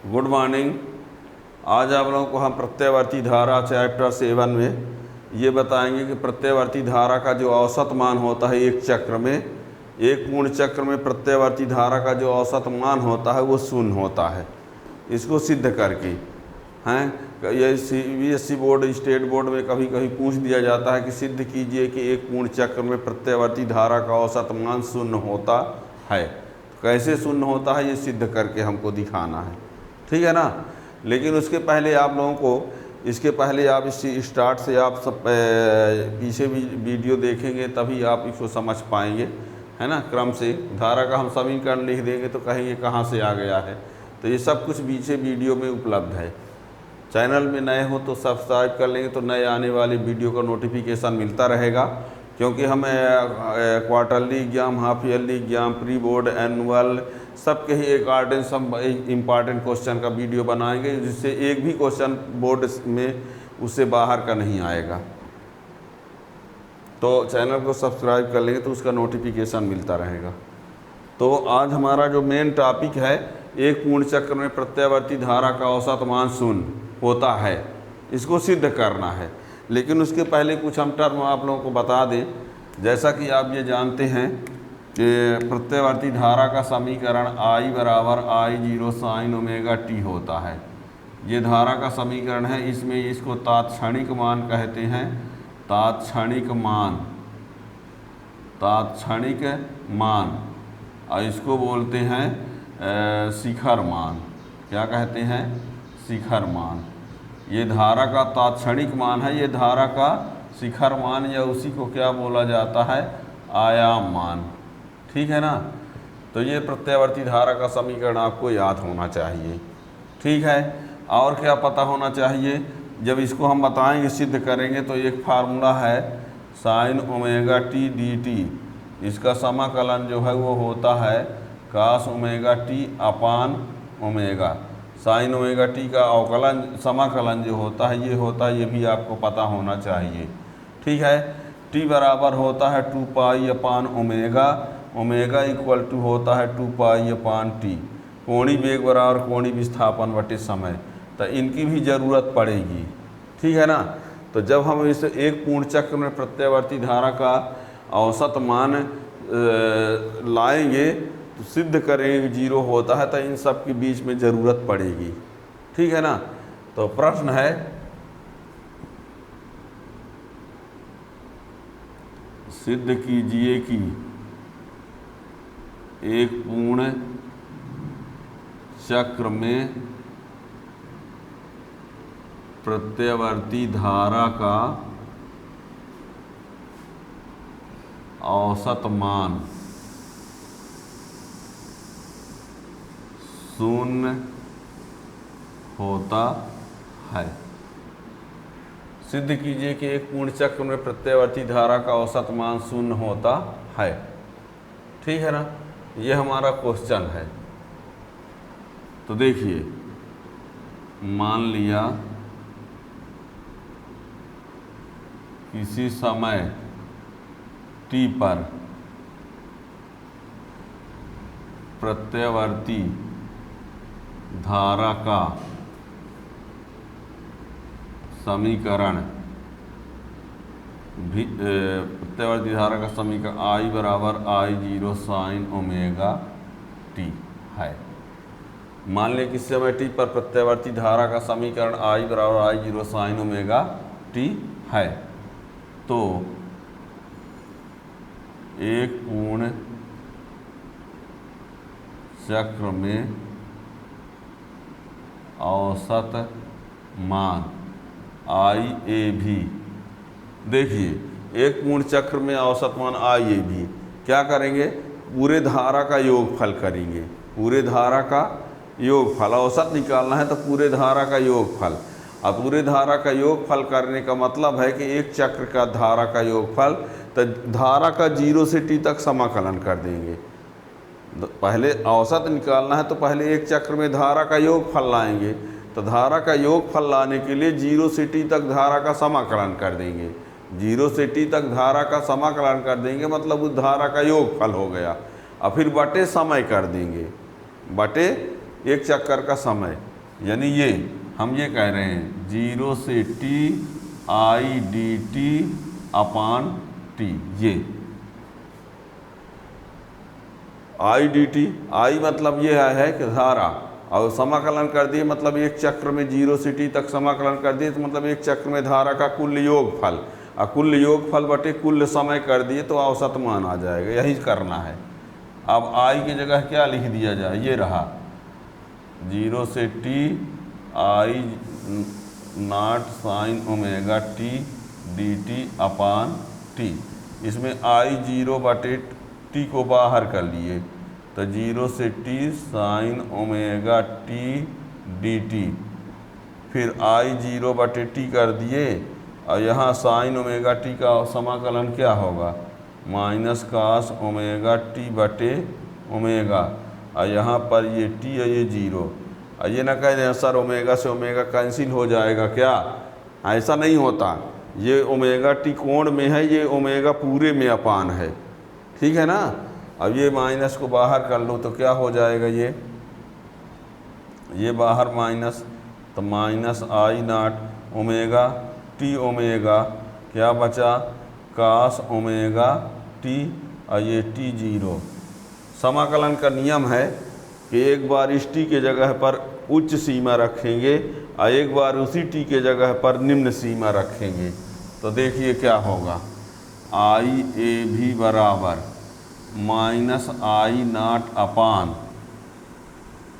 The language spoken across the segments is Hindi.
Good morning. आज आप लोगों को हम प्रत्ययवर्ती धारा चैप्टर 7 में ये बताएंगे कि प्रत्ययवर्ती धारा का जो औसत मान होता है एक चक्र में, एक पूर्ण चक्र में प्रत्ययवर्ती धारा का जो औसत मान होता है वो शून्य होता है। इसको सिद्ध करके हैं ये CBSE बोर्ड, स्टेट बोर्ड में कभी कभी पूछ दिया जाता है कि सिद्ध कीजिए कि एक पूर्ण चक्र में प्रत्ययवर्ती धारा का औसत मान शून्य होता है। कैसे शून्य होता है ये सिद्ध करके हमको दिखाना है, ठीक है ना। लेकिन उसके पहले आप लोगों को, इसके पहले आप इस स्टार्ट से आप सब पीछे भी वीडियो देखेंगे तभी आप इसको समझ पाएंगे, है ना। क्रम से धारा का हम समीकरण लिख देंगे तो कहेंगे कहाँ से आ गया है। तो ये सब कुछ पीछे वीडियो में उपलब्ध है। चैनल में नए हो तो सब्सक्राइब कर लेंगे तो नए आने वाली वीडियो का नोटिफिकेशन मिलता रहेगा, क्योंकि हमें quarterly exam, half yearly exam, pre board, annual सबके ही अकॉर्डिंग सब इम्पॉर्टेंट क्वेश्चन का वीडियो बनाएंगे, जिससे एक भी क्वेश्चन बोर्ड में उससे बाहर का नहीं आएगा। तो चैनल को सब्सक्राइब कर लेंगे तो उसका नोटिफिकेशन मिलता रहेगा। तो आज हमारा जो मेन टॉपिक है, एक पूर्ण चक्र में प्रत्ययवर्ती धारा का औसत मान शून्य होता है, इसको सिद्ध करना है। लेकिन उसके पहले कुछ हम टर्म आप लोगों को बता दें। जैसा कि आप ये जानते हैं कि प्रत्ययवर्ती धारा का समीकरण I बराबर I0 sin ओमेगा t होता है। ये धारा का समीकरण है। इसमें इसको तात्क्षणिक मान कहते हैं। तात्क्षणिक मान और इसको बोलते हैं शिखर मान। क्या कहते हैं? शिखर मान। ये धारा का तात्क्षणिक मान है, ये धारा का शिखर मान, या उसी को क्या बोला जाता है? आयाम मान, ठीक है ना। तो ये प्रत्ययवर्ती धारा का समीकरण आपको याद होना चाहिए, ठीक है। और क्या पता होना चाहिए? जब इसको हम बताएंगे, सिद्ध करेंगे, तो एक फार्मूला है साइन ओमेगा टी dt। इसका समाकलन जो है वो होता है cos omega t upon omega. Sine omega t का अवकलन, समाकलन जो होता है ये होता है, ये भी आपको पता होना चाहिए, ठीक है। टी बराबर होता है 2 pi upon omega. Omega equal to होता है 2 पाई अपान टी। कोणीय वेग बराबर कोणीय विस्थापन बटे समय। तो इनकी भी ज़रूरत पड़ेगी, ठीक है ना। तो जब हम इस एक पूर्ण चक्र में प्रत्ययवर्ती धारा का औसत मान लाएंगे तो सिद्ध करेंगे 0 होता है, तो इन सब के बीच में ज़रूरत पड़ेगी, ठीक है ना। तो प्रश्न है, सिद्ध कीजिए कि एक पूर्ण चक्र में प्रत्ययवर्ती धारा का औसत मान शून्य होता है। सिद्ध कीजिए कि एक पूर्ण चक्र में प्रत्ययवर्ती धारा का औसत मान शून्य होता है, ठीक है ना। ये हमारा क्वेश्चन है। तो देखिए, मान लिया किसी समय t पर प्रत्ययवर्ती धारा का समीकरण प्रत्ययवर्ती धारा का समीकरण I बराबर I0 sin ओमेगा t है। मान लें किसी समय t पर प्रत्ययवर्ती धारा का समीकरण I बराबर I0 sin ओमेगा t है। तो एक पूर्ण चक्र में औसत मान IAB। देखिए, एक पूर्ण चक्र में औसत मान IAB क्या करेंगे? पूरे धारा का योगफल करेंगे। पूरे धारा का योगफल, औसत निकालना है तो पूरे धारा का योगफल। अब पूरे धारा का योगफल करने का मतलब है कि एक चक्र का धारा का योगफल, तो धारा का 0 से t तक समाकलन कर देंगे। पहले औसत निकालना है तो पहले एक चक्र में धारा का योगफल लाएंगे। तो धारा का योगफल लाने के लिए 0 से t तक धारा का समाकलन कर देंगे। 0 से t तक धारा का समाकलन कर देंगे, मतलब उस धारा का योगफल हो गया। और फिर बटे समय कर देंगे, बटे एक चक्कर का समय। यानी ये हम ये कह रहे हैं 0 से t I D T upon T, ये आई डी टी, आई मतलब ये है कि धारा, और समाकलन कर दिए मतलब एक चक्र में 0 से t तक समाकलन कर दिए तो मतलब एक चक्र में धारा का कुल योगफल, और कुल योगफल बटे कुल समय कर दिए तो औसत मान आ जाएगा, यही करना है। अब आई की जगह क्या लिख दिया जाए, ये रहा 0 से t I not sign omega T D T upon T. इसमें आई 0 बटे टी को बाहर कर लिए तो 0 से t sign omega T D T, फिर आई 0 बटे टी कर दिए और यहाँ साइन ओमेगा टी का समाकलन क्या होगा, माइनस कास ओमेगा टी बटे ओमेगा, और यहाँ पर ये टी और ये 0, और ये ना कह दें सर ओमेगा से ओमेगा कैंसिल हो जाएगा, क्या ऐसा नहीं होता, ये ओमेगा टी कोण में है, ये ओमेगा पूरे में अपान है, ठीक है ना। अब ये माइनस को बाहर कर लो तो क्या हो जाएगा, ये बाहर माइनस, तो minus I not omega T omega, क्या बचा कास ओमेगा टी और ये टी 0। समाकलन का नियम है कि एक बार इस टी के जगह पर उच्च सीमा रखेंगे और एक बार उसी टी के जगह पर निम्न सीमा रखेंगे, तो देखिए क्या होगा, आई ए भी बराबर minus I not upon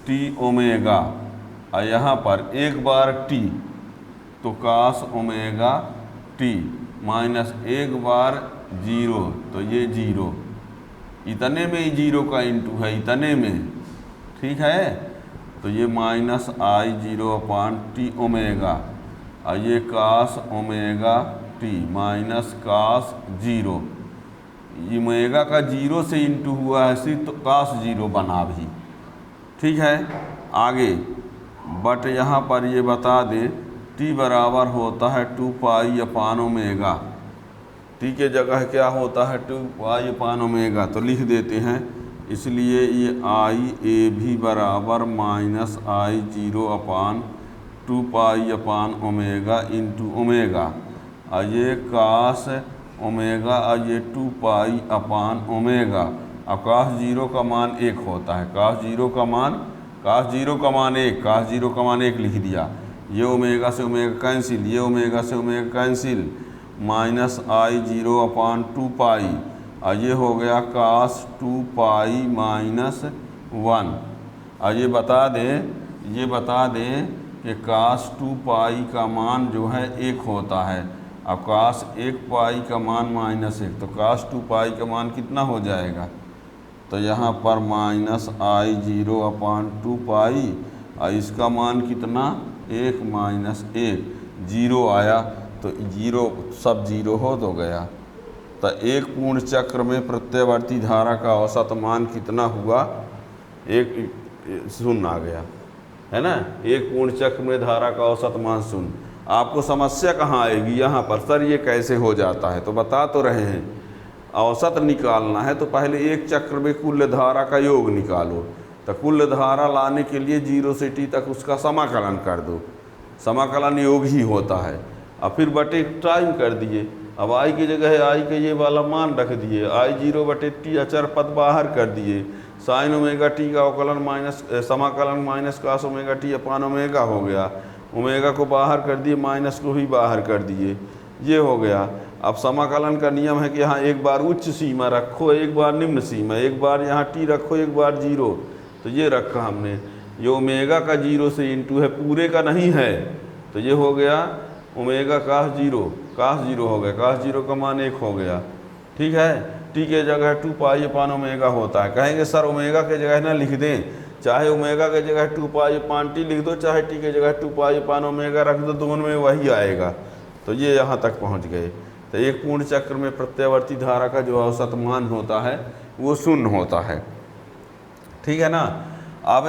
t omega, और यहाँ पर एक बार टी तो कास ओमेगा टी माइनस एक बार 0 तो ये 0, इतने में ही 0 का इंटू है, इतने में, ठीक है। तो ये minus I 0 upon t omega, और ये cos omega t minus cos 0, omega का 0 से इंटू हुआ है सिर्फ तो कास 0 बना भी, ठीक है। आगे बट यहाँ पर ये बता दें टी बराबर होता है 2 पाई अपान ओमेगा, टी के जगह क्या होता है 2 पाई अपान ओमेगा, तो लिख देते हैं, इसलिए ये आई ए भी बराबर minus I 0 upon 2 pi upon omega into omega, और ये कास ओमेगा और ये 2 पाई अपान ओमेगा। अब कास 0 का मान 1 होता है, कास 0 का मान 1, कास 0 का मान 1 लिख दिया, ये ओमेगा से ओमेगा कैंसिल, ये ओमेगा से ओमेगा कैंसिल, माइनस आई 0 अपान 2 पाई, और ये हो गया कास 2 पाई माइनस 1। और ये बता दें कि कास 2 पाई का मान जो है 1 होता है, अब कास 1 पाई का मान -1, तो कास 2 पाई का मान कितना हो जाएगा, तो यहाँ पर माइनस आई 0 अपान 2 पाई, और इसका मान कितना 1 माइनस 1, 0 आया, तो 0 सब 0 हो तो गया। तो एक पूर्ण चक्र में प्रत्यावर्ती धारा का औसत मान कितना हुआ, 1 शून्य आ गया, है ना। एक पूर्ण चक्र में धारा का औसत मान 0। आपको समस्या कहाँ आएगी, यहाँ पर सर ये कैसे हो जाता है, तो बता तो रहे हैं, औसत निकालना है तो पहले एक चक्र में कुल धारा का योग निकालो, तो कुल धारा लाने के लिए 0 से t तक उसका समाकलन कर दो, समाकलन योग ही होता है, और फिर बटे टाइम कर दिए। अब आई की जगह आई के ये वाला मान रख दिए, आई 0 बटे टी अचर पद बाहर कर दिए, साइन ओमेगा टी का अवकलन माइनस समाकलन minus cos omega t upon omega हो गया, ओमेगा को बाहर कर दिए, माइनस को ही बाहर कर दिए, ये हो गया। अब समाकलन का नियम है कि यहाँ एक बार उच्च सीमा रखो, एक बार निम्न सीमा, एक बार यहाँ टी रखो, एक बार 0, तो ये रखा हमने, ये ओमेगा का 0 से इंटू है, पूरे का नहीं है, तो ये हो गया ओमेगा कास 0 हो गया, कास 0 का मान 1 हो गया, ठीक है। टी के जगह 2 पाई अपान ओमेगा होता है, कहेंगे सर ओमेगा के जगह ना लिख दें, चाहे ओमेगा के जगह 2 पाई अपान टी लिख दो, चाहे टी के जगह 2 पाई अपान ओमेगा रख दो, दोनों में वही आएगा। तो ये यहाँ तक पहुँच गए। तो एक पूर्ण चक्र में प्रत्यावर्ती धारा का जो औसत मान होता है वो 0 होता है, ठीक है ना। अब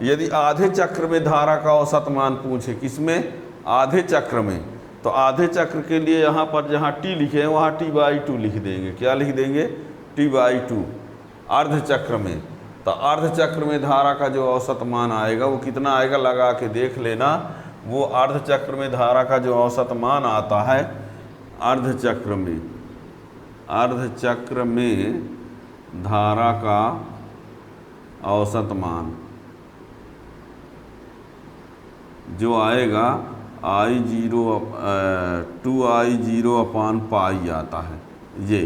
यदि आधे चक्र में धारा का औसत मान पूछे, किसमें, आधे चक्र में, तो आधे चक्र के लिए यहाँ पर जहाँ t लिखे हैं वहाँ t/2 लिख देंगे, क्या लिख देंगे, t/2। अर्ध चक्र में तो अर्ध चक्र में धारा का जो औसत मान आएगा वो कितना आएगा, लगा के देख लेना। वो अर्ध चक्र में धारा का जो औसत मान आता है, अर्ध चक्र में धारा का औसत मान जो आएगा I0 2I0 अपान पाई आता है। ये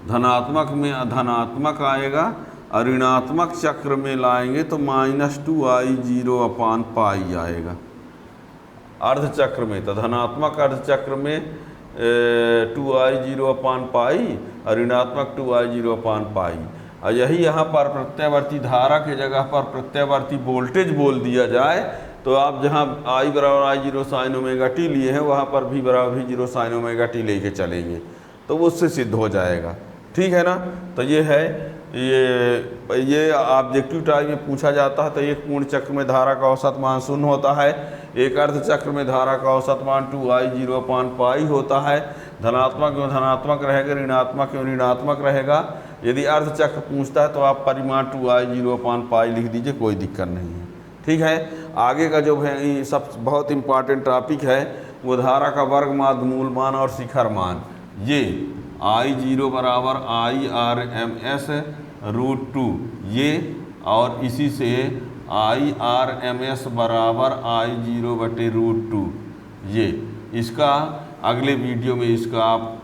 धनात्मक में धनात्मक आएगा और ऋणात्मक चक्र में लाएंगे तो -2I0 अपान पाई आएगा अर्ध चक्र में। तो धनात्मक अर्ध चक्र में 2I0 अपान पाई और ऋणात्मक 2I0 अपान पाई। और यही यहाँ पर प्रत्यावर्ती धारा के जगह पर प्रत्यावर्ती वोल्टेज बोल दिया जाए तो आप जहाँ I बराबर I0 साइन ओमेगा टी लिए हैं वहाँ पर V बराबर V0 साइन ओमेगा टी लेके चलेंगे तो वो उससे सिद्ध हो जाएगा। ठीक है ना। तो ये है, ये ऑब्जेक्टिव टाइप में पूछा जाता है। तो एक पूर्ण चक्र में धारा का औसत मान 0 होता है, एक अर्ध चक्र में धारा का औसत मान 2I0 अपान पाई होता है। धनात्मक में धनात्मक रहेगा, ऋणात्मक में ऋणात्मक रहेगा। यदि अर्ध चक्र पूछता है तो आप परिमाण 2I0 अपान पाई लिख दीजिए, कोई दिक्कत नहीं है। ठीक है। आगे का जो है सब बहुत इम्पॉर्टेंट टॉपिक है वो धारा का वर्ग मान, मूल मान और शिखर मान। ये I0 बराबर IRMS √2 ये, और इसी से IRMS बराबर I0 बटे √2 ये। इसका अगले वीडियो में इसका आप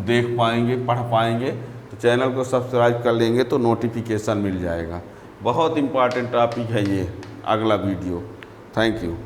देख पाएंगे, पढ़ पाएंगे। तो चैनल को सब्सक्राइब कर लेंगे तो नोटिफिकेशन मिल जाएगा। बहुत इम्पॉर्टेंट टॉपिक है ये अगला वीडियो। Thank you.